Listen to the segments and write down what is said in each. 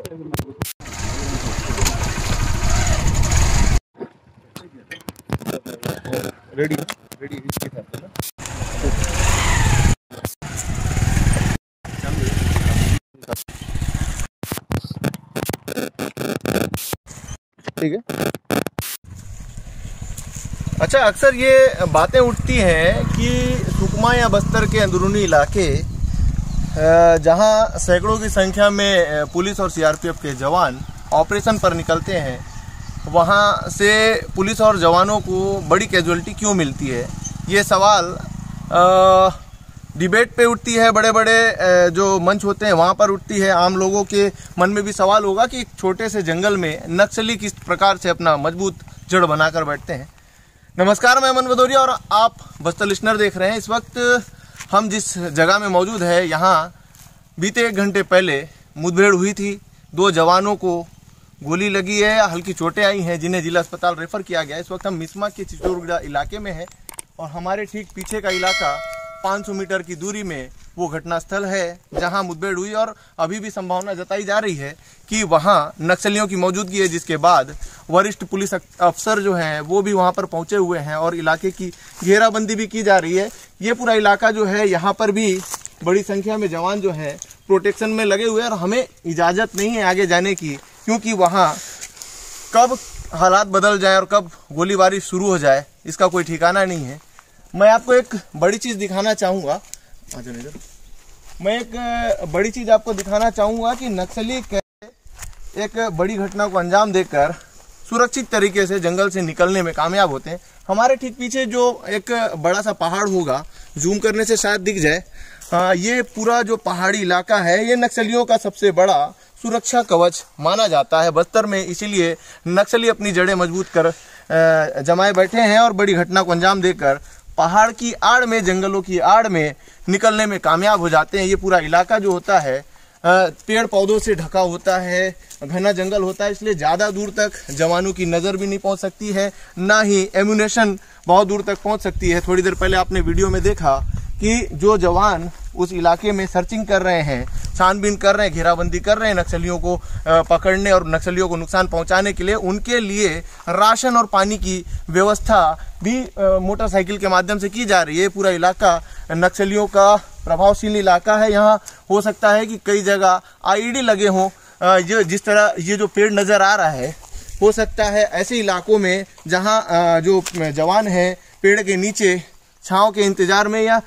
Ready ready इसके साथ है ना। ठीक है। अच्छा, अक्सर ये बातें उठती हैं कि सुकमा या बस्तर के अंदरूनी इलाके जहां सैकड़ों की संख्या में पुलिस और सीआरपीएफ के जवान ऑपरेशन पर निकलते हैं, वहां से पुलिस और जवानों को बड़ी कैजुअलिटी क्यों मिलती है। ये सवाल डिबेट पे उठती है, बड़े बड़े जो मंच होते हैं वहां पर उठती है। आम लोगों के मन में भी सवाल होगा कि एक छोटे से जंगल में नक्सली किस प्रकार से अपना मजबूत जड़ बनाकर बैठते हैं। नमस्कार, मैं अमन भदौरिया और आप बस्तर लिस्नर देख रहे हैं। इस वक्त हम जिस जगह में मौजूद है, यहाँ बीते 1 घंटे पहले मुठभेड़ हुई थी। 2 जवानों को गोली लगी है, हल्की चोटें आई हैं, जिन्हें जिला अस्पताल रेफर किया गया। इस वक्त हम मिसमा के चिचोरगढ़ इलाके में हैं और हमारे ठीक पीछे का इलाका 500 मीटर की दूरी में वो घटनास्थल है जहां मुठभेड़ हुई और अभी भी संभावना जताई जा रही है कि वहां नक्सलियों की मौजूदगी है, जिसके बाद वरिष्ठ पुलिस अफसर जो हैं वो भी वहां पर पहुंचे हुए हैं और इलाके की घेराबंदी भी की जा रही है। ये पूरा इलाका जो है, यहाँ पर भी बड़ी संख्या में जवान जो है प्रोटेक्शन में लगे हुए हैं और हमें इजाज़त नहीं है आगे जाने की, क्योंकि वहाँ कब हालात बदल जाए और कब गोलीबारी शुरू हो जाए इसका कोई ठिकाना नहीं है। मैं आपको एक बड़ी चीज़ दिखाना चाहूँगा। मैं एक बड़ी चीज़ आपको दिखाना चाहूँगा कि नक्सली कैसे एक बड़ी घटना को अंजाम देकर सुरक्षित तरीके से जंगल से निकलने में कामयाब होते हैं। हमारे ठीक पीछे जो एक बड़ा सा पहाड़ होगा, जूम करने से शायद दिख जाए, ये पूरा जो पहाड़ी इलाका है ये नक्सलियों का सबसे बड़ा सुरक्षा कवच माना जाता है बस्तर में। इसीलिए नक्सली अपनी जड़ें मजबूत कर जमाए बैठे हैं और बड़ी घटना को अंजाम देकर पहाड़ की आड़ में, जंगलों की आड़ में निकलने में कामयाब हो जाते हैं। ये पूरा इलाका जो होता है पेड़ पौधों से ढका होता है, घना जंगल होता है, इसलिए ज़्यादा दूर तक जवानों की नज़र भी नहीं पहुंच सकती है, ना ही एम्यूनेशन बहुत दूर तक पहुंच सकती है। थोड़ी देर पहले आपने वीडियो में देखा कि जो जवान उस इलाके में सर्चिंग कर रहे हैं, छानबीन कर रहे हैं, घेराबंदी कर रहे हैं नक्सलियों को पकड़ने और नक्सलियों को नुकसान पहुंचाने के लिए, उनके लिए राशन और पानी की व्यवस्था भी मोटरसाइकिल के माध्यम से की जा रही है। पूरा इलाका नक्सलियों का प्रभावशील इलाका है। यहाँ हो सकता है कि कई जगह आईईडी लगे हों। ये जिस तरह ये जो पेड़ नज़र आ रहा है, हो सकता है ऐसे इलाकों में जहाँ जो जवान हैं पेड़ के नीचे छांव के इंतजार में या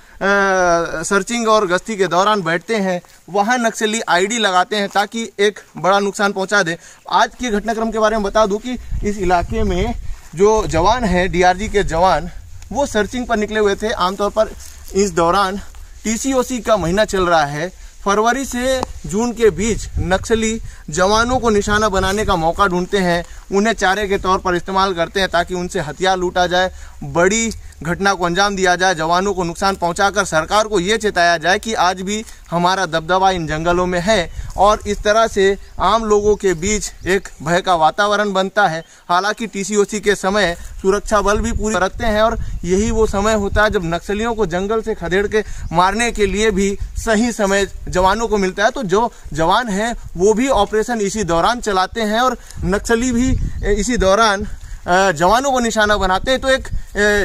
सर्चिंग और गश्ती के दौरान बैठते हैं, वहाँ नक्सली आईडी लगाते हैं ताकि एक बड़ा नुकसान पहुंचा दे। आज के घटनाक्रम के बारे में बता दूं कि इस इलाके में जो जवान हैं, डीआरजी के जवान, वो सर्चिंग पर निकले हुए थे। आमतौर पर इस दौरान टीसीओसी का महीना चल रहा है। फरवरी से जून के बीच नक्सली जवानों को निशाना बनाने का मौका ढूंढते हैं, उन्हें चारे के तौर पर इस्तेमाल करते हैं ताकि उनसे हथियार लूटा जाए, बड़ी घटना को अंजाम दिया जाए, जवानों को नुकसान पहुंचाकर सरकार को ये चेताया जाए कि आज भी हमारा दबदबा इन जंगलों में है। और इस तरह से आम लोगों के बीच एक भय का वातावरण बनता है। हालांकि टीसीओसी के समय सुरक्षा बल भी पूरी रखते हैं और यही वो समय होता है जब नक्सलियों को जंगल से खदेड़ के मारने के लिए भी सही समय जवानों को मिलता है। तो जो जवान हैं वो भी ऑपरेशन इसी दौरान चलाते हैं और नक्सली भी इसी दौरान जवानों को निशाना बनाते हैं। तो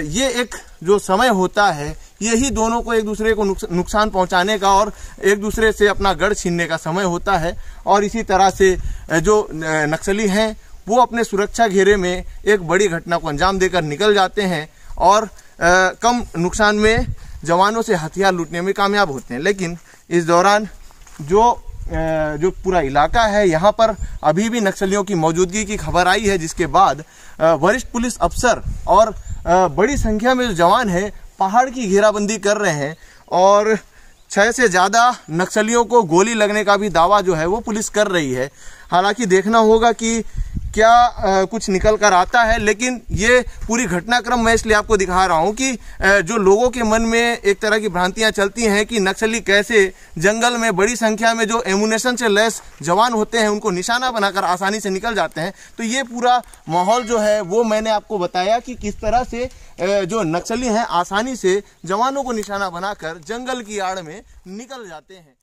ये एक जो समय होता है, यही दोनों को एक दूसरे को नुकसान पहुंचाने का और एक दूसरे से अपना गढ़ छीनने का समय होता है। और इसी तरह से जो नक्सली हैं वो अपने सुरक्षा घेरे में एक बड़ी घटना को अंजाम देकर निकल जाते हैं और कम नुकसान में जवानों से हथियार लूटने में कामयाब होते हैं। लेकिन इस दौरान जो पूरा इलाका है, यहाँ पर अभी भी नक्सलियों की मौजूदगी की खबर आई है, जिसके बाद वरिष्ठ पुलिस अफसर और बड़ी संख्या में जो जवान हैं पहाड़ की घेराबंदी कर रहे हैं और 6 से ज़्यादा नक्सलियों को गोली लगने का भी दावा जो है वो पुलिस कर रही है। हालांकि देखना होगा कि क्या कुछ निकल कर आता है, लेकिन ये पूरी घटनाक्रम मैं इसलिए आपको दिखा रहा हूँ कि जो लोगों के मन में एक तरह की भ्रांतियाँ चलती हैं कि नक्सली कैसे जंगल में बड़ी संख्या में जो एमुनेशन से लैस जवान होते हैं उनको निशाना बनाकर आसानी से निकल जाते हैं। तो ये पूरा माहौल जो है वो मैंने आपको बताया कि किस तरह से जो नक्सली हैं आसानी से जवानों को निशाना बनाकर जंगल की आड़ में निकल जाते हैं।